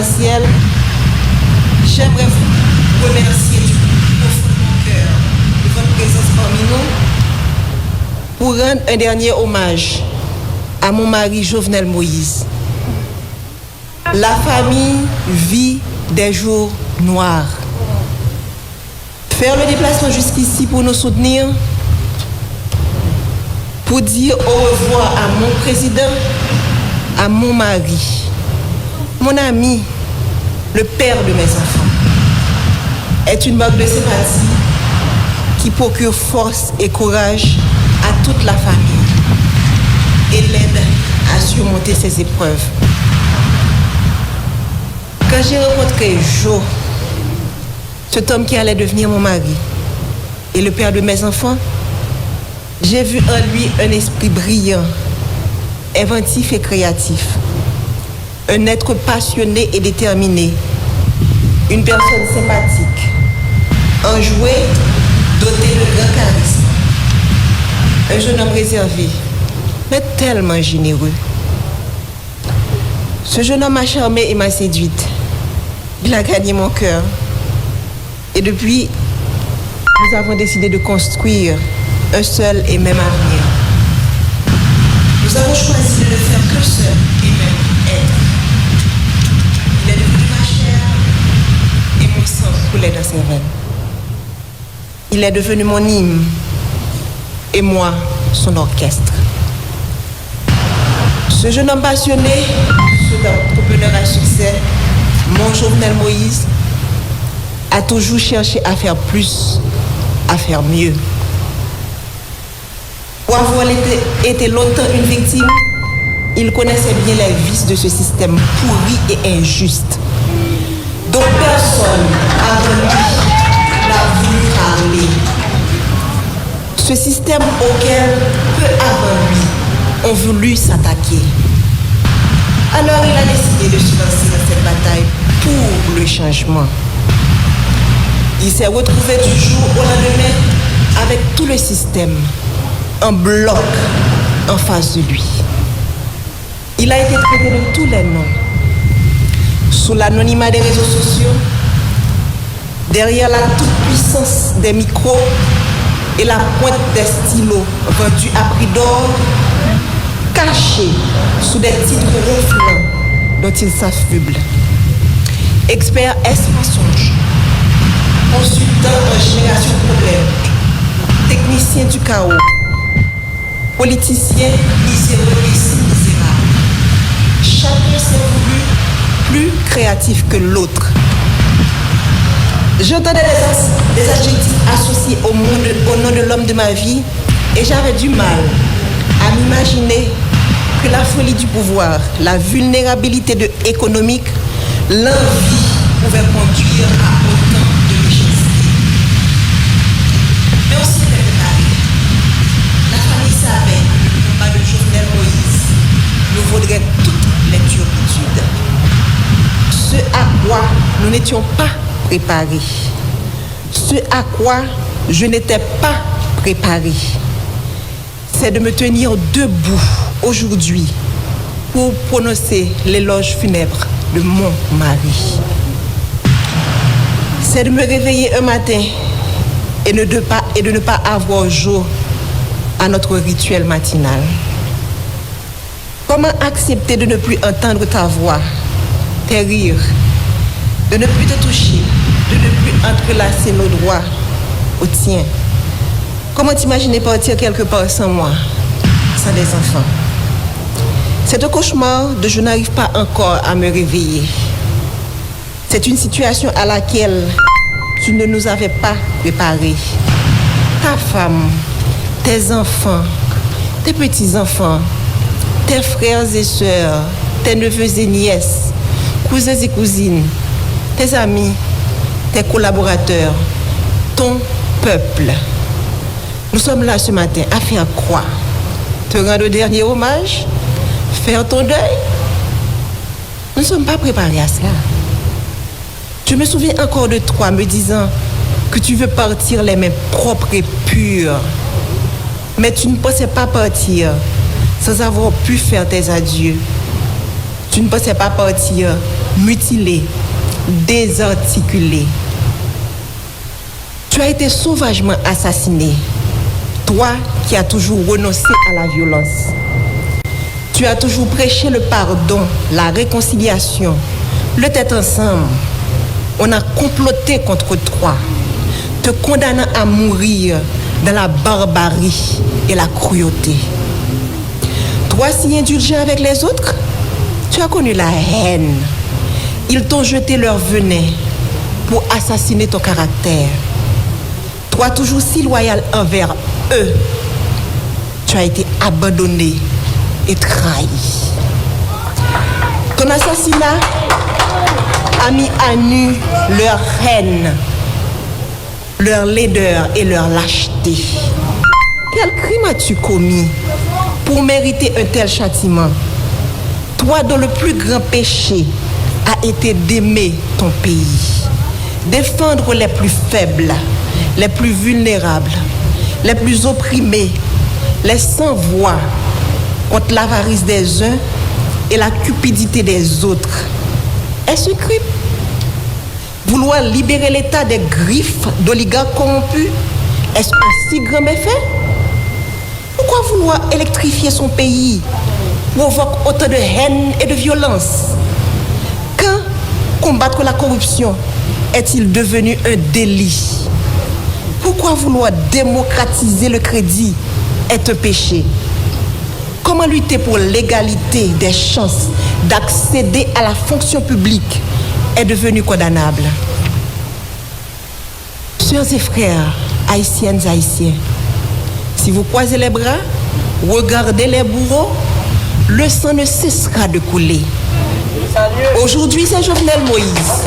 présidentielle, j'aimerais vous remercier du profond de mon cœur de votre présence parmi nous pour rendre un dernier hommage à mon mari Jovenel Moïse. La famille vit des jours noirs. Faire le déplacement jusqu'ici pour nous soutenir, pour dire au revoir à mon président, à mon mari, mon ami, le père de mes enfants, est une marque de sympathie qui procure force et courage à toute la famille et l'aide à surmonter ces épreuves. Quand j'ai rencontré Joe, cet homme qui allait devenir mon mari et le père de mes enfants, j'ai vu en lui un esprit brillant, inventif et créatif, un être passionné et déterminé, une personne sympathique, enjoué, doté de grand charisme, un jeune homme réservé, mais tellement généreux. Ce jeune homme m'a charmée et m'a séduite. Il a gagné mon cœur. Et depuis, nous avons décidé de construire un seul et même avenir. Nous avons choisi de ne faire que seul et même être. Il est devenu ma chair et mon sang coulait dans ses veines. Il est devenu mon hymne et moi, son orchestre. Ce jeune homme passionné, cet entrepreneur à succès, mon Jovenel Moïse, a toujours cherché à faire plus, à faire mieux. Pour avoir été longtemps une victime, il connaissait bien les vices de ce système pourri et injuste, dont personne avant lui n'a voulu parler. Ce système auquel, peu avant lui, ont voulu s'attaquer. Alors il a décidé de se lancer dans cette bataille pour le changement. Il s'est retrouvé du jour au lendemain avec tout le système en bloc en face de lui. Il a été traité de tous les noms. Sous l'anonymat des réseaux sociaux, derrière la toute-puissance des micros et la pointe des stylos vendus à prix d'or, caché sous des titres ronflants dont il s'affuble. Expert S-mensonge, consultant en génération de problèmes, technicien du chaos, politicien misérable et si misérable. Chacun s'est voulu plus créatif que l'autre. J'entendais des adjectifs associés au nom de l'homme de ma vie et j'avais du mal à m'imaginer que la folie du pouvoir, la vulnérabilité économique, l'envie pouvaient conduire à autant de méchanceté. Mais on s'y était préparé. La famille savait que le combat de Jovenel Moïse nous vaudrait toutes les turpitudes. Ce à quoi nous n'étions pas préparés. Ce à quoi je n'étais pas préparé. C'est de me tenir debout aujourd'hui pour prononcer l'éloge funèbre de mon mari. C'est de me réveiller un matin et de ne pas avoir jour à notre rituel matinal. Comment accepter de ne plus entendre ta voix, tes rires, de ne plus te toucher, de ne plus entrelacer nos doigts au tien? Comment t'imaginer partir quelque part sans moi, sans des enfants? C'est un cauchemar de je n'arrive pas encore à me réveiller. C'est une situation à laquelle tu ne nous avais pas préparés. Ta femme, tes enfants, tes petits-enfants, tes frères et sœurs, tes neveux et nièces, cousins et cousines, tes amis, tes collaborateurs, ton peuple. Nous sommes là ce matin à faire quoi? Te rendre le dernier hommage? Faire ton deuil? Nous ne sommes pas préparés à cela. Je me souviens encore de toi me disant que tu veux partir les mains propres et pures. Mais tu ne pensais pas partir sans avoir pu faire tes adieux. Tu ne pensais pas partir mutilé, désarticulé. Tu as été sauvagement assassiné. Toi qui as toujours renoncé à la violence. Tu as toujours prêché le pardon, la réconciliation, le tête ensemble. On a comploté contre toi, te condamnant à mourir dans la barbarie et la cruauté. Toi si indulgent avec les autres, tu as connu la haine. Ils t'ont jeté leur venin pour assassiner ton caractère. Toi toujours si loyal envers eux, tu as été abandonné et trahi. Ton assassinat a mis à nu leur haine, leur laideur et leur lâcheté. Quel crime as-tu commis pour mériter un tel châtiment? Toi dont le plus grand péché a été d'aimer ton pays, défendre les plus faibles, les plus vulnérables, les plus opprimés, les sans voix, contre l'avarice des uns et la cupidité des autres. Est-ce un crime? Vouloir libérer l'État des griffes d'oligarques corrompus, est-ce un si grand méfait? Pourquoi vouloir électrifier son pays provoque autant de haine et de violence? Quand combattre la corruption est-il devenu un délit? Pourquoi vouloir démocratiser le crédit est un péché? Comment lutter pour l'égalité des chances d'accéder à la fonction publique est devenu condamnable? Sœurs et frères, haïtiennes et haïtiens, si vous croisez les bras, regardez les bourreaux, le sang ne cessera de couler. Aujourd'hui, c'est Jovenel Moïse.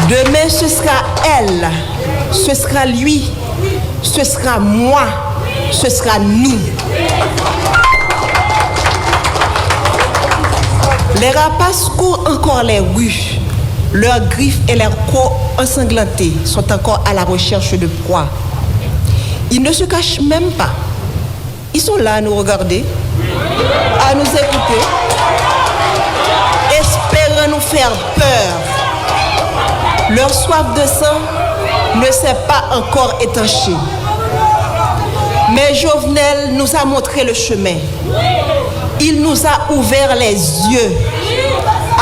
Demain, ce sera elle, ce sera lui, ce sera moi, ce sera nous. Les rapaces courent encore les rues. Leurs griffes et leurs crocs ensanglantés sont encore à la recherche de proie. Ils ne se cachent même pas. Ils sont là à nous regarder, à nous écouter, espérant nous faire peur. Leur soif de sang ne s'est pas encore étanchée. Mais Jovenel nous a montré le chemin. Il nous a ouvert les yeux.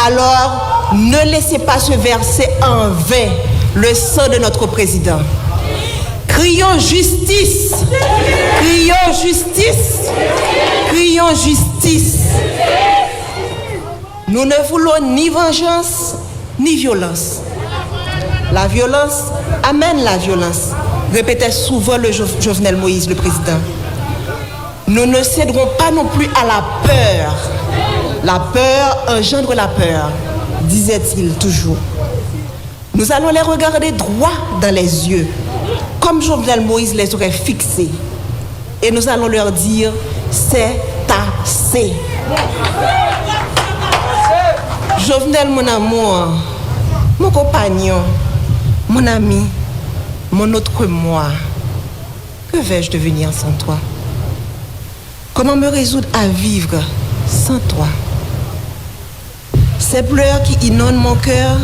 Alors, ne laissez pas se verser en vain le sang de notre président. Crions justice! Crions justice! Crions justice! Nous ne voulons ni vengeance, ni violence. La violence amène la violence, répétait souvent le Jovenel Moïse, le président. Nous ne céderons pas non plus à la peur. La peur engendre la peur, disait-il toujours. Nous allons les regarder droit dans les yeux, comme Jovenel Moïse les aurait fixés. Et nous allons leur dire, c'est assez. Jovenel, mon amour, mon compagnon, mon ami, mon autre moi, que vais-je devenir sans toi? Comment me résoudre à vivre sans toi? Ces pleurs qui inondent mon cœur,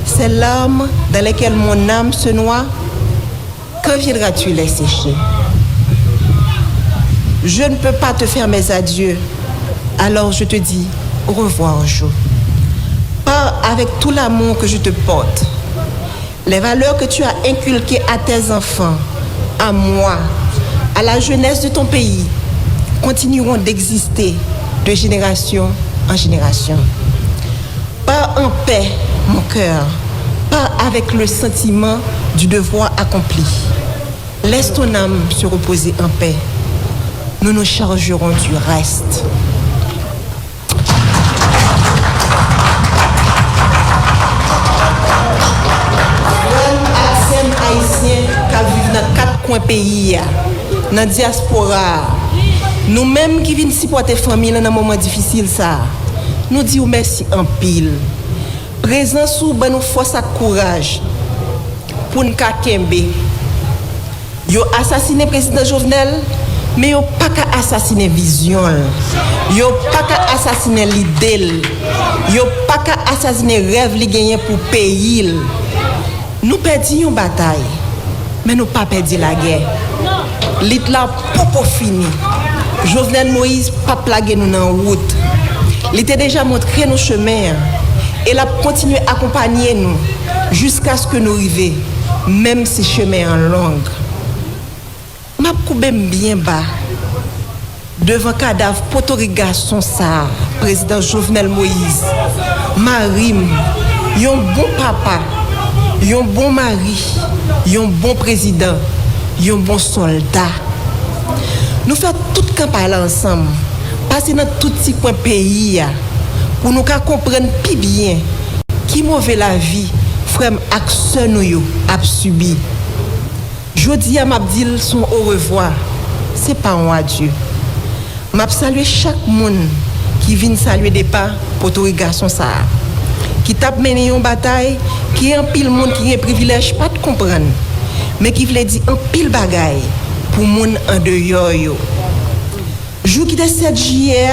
ces larmes dans lesquelles mon âme se noie, quand viendras-tu les sécher? Je ne peux pas te faire mes adieux, alors je te dis au revoir, Jo. Pars avec tout l'amour que je te porte. Les valeurs que tu as inculquées à tes enfants, à moi, à la jeunesse de ton pays, continueront d'exister de génération en génération. Pars en paix, mon cœur. Pars avec le sentiment du devoir accompli. Laisse ton âme se reposer en paix. Nous nous chargerons du reste. Haïtiens qui vivent dans 4 coins pays, dans la diaspora, nous-mêmes qui venons supporter la famille dans un moment difficile, nous disons merci en pile. Présent sous nous force à courage pour nous kembe. Yo assassiné le président Jovenel, mais yo pas qu'à assassiner vision, yo pas qu'à assassiner l'idée, yo pas qu'à assassiner rêve li gagner pour pays. Nous perdons une bataille, mais nous pas perdu la guerre. L'Itla pas fini. Jovenel Moïse pas plagué nous dans route. Il était déjà montré nos chemins et l'a continué à accompagner nous jusqu'à ce que nous arrivions, même si chemin en longue. M'a coupé bien bas devant cadavre potorigasson ça, président Jovenel Moïse. Marim, yon bon papa, yon bon mari, yon bon président, yon bon soldat. Nous faisons toute campagne ensemble, passer dans tout petit coin pays pour nous comprendre plus bien qui mauvais la vie frère ak nous yo a subi. Jodi a m'abdil son au revoir, c'est pas un adieu. M'a saluer chaque monde qui vient saluer des pas pour tout garçon ça. Qui tape mené une bataille, qui en pile monde qui a privilège pas de comprendre, mais qui veut dire en pile bagaille pour monde en dehors yo. Jour qui était 7 juillet,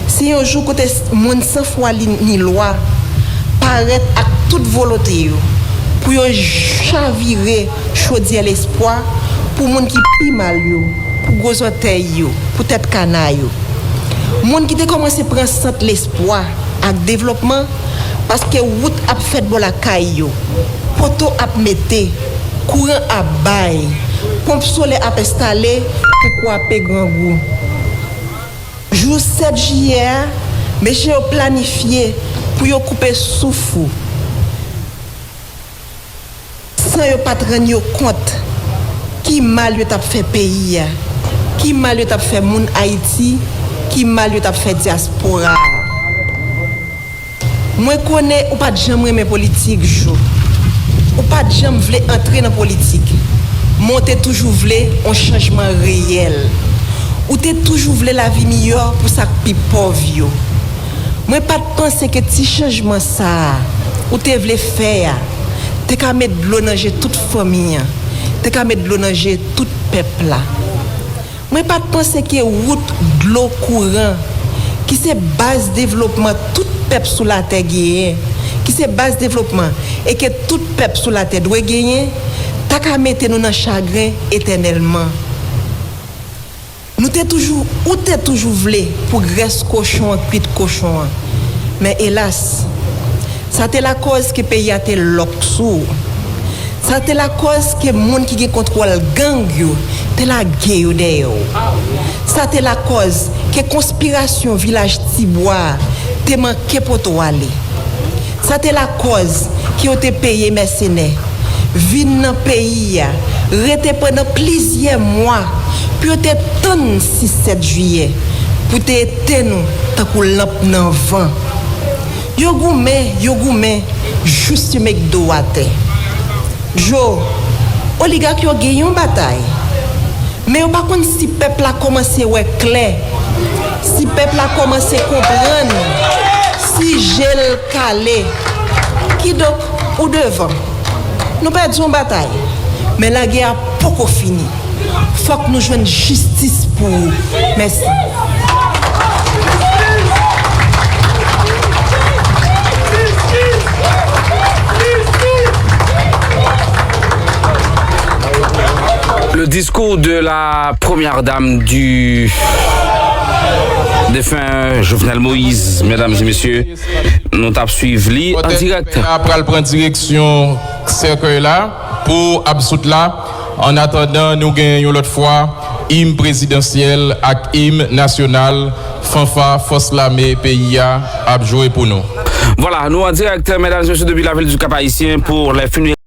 c'est un jour côté monde sans foi ni loi paraît à toute volonté yo pour yo chavirer chaudier l'espoir pour monde qui pi mal yo, pour gros orteil yo, pour tête canaille yo. Monde qui a commencé prendre centre l'espoir avec développement parce que route a fait bon la caille yo, poteau a metté, courant a bail, pompe solaire a installé pour quoi payer grand goût. Jour 7 juillet, monsieur a planifié pour yo couper souffle. Sans yo pas rendre compte qui mal yo t'a fait pays, qui mal yo t'a fait moun Haïti, qui mal yo t'a fait diaspora. Moi connais ou pas jamais aimer politique jo. Ou pas jamais vle entrer dans politique. Monter toujours vle un changement réel. Ou t'es toujours vle la vie meilleure pour ça pi pauvre yo. Moi pas penser que petit changement ça ou t'es vle faire. T'es qu'à mettre de l'eau dans toute famille. T'es qu'à mettre de l'eau dans tout peuple là. Moi pas penser que route de l'eau courant qui c'est base développement tout peuple sous la terre gagner, qui c'est base développement et que tout peuple sous la terre doit gagner, t'as qu'à mettre nous dans chagrin éternellement. Nous t'es toujours ou t'es toujours voulu pour graisse cochon cuit cochon. Mais hélas, ça c'est la cause que pays a été loxou. Ça c'est la cause que monde qui contrôle gang yo, c'est la guerre de yo. Ça c'est la cause que conspiration village Tibois te manqué pour toi aller. Ça c'est la cause qui ont été payé mercenaires. Vinn dans pays rete pendant plusieurs mois puis te ton 6-7 juillet pour te éteindre nous tant que lampe dans vent. Yo goumé juste mec doate. Jo oligarque yo gagné une bataille. Mais on pas connait si peuple a commencé ouais clair. Si peuple a commencé comprendre, si gel calé, qui donc ou devant. Nous perdons une bataille, mais la guerre a pas fini. Faut que nous jouions justice pour vous. Merci. Le discours de la première dame du défunt Jovenel Moïse, mesdames et messieurs, nous t'avons suivi en direct. Après prendre direction cercueil là pour absoudre là. En attendant, nous gagnons l'autre fois hymne présidentiel et hymne national. Fanfa, force l'armée, pays a joué pour nous. Voilà, nous en direct, mesdames et messieurs, depuis la ville du Cap-Haïtien pour les funérailles.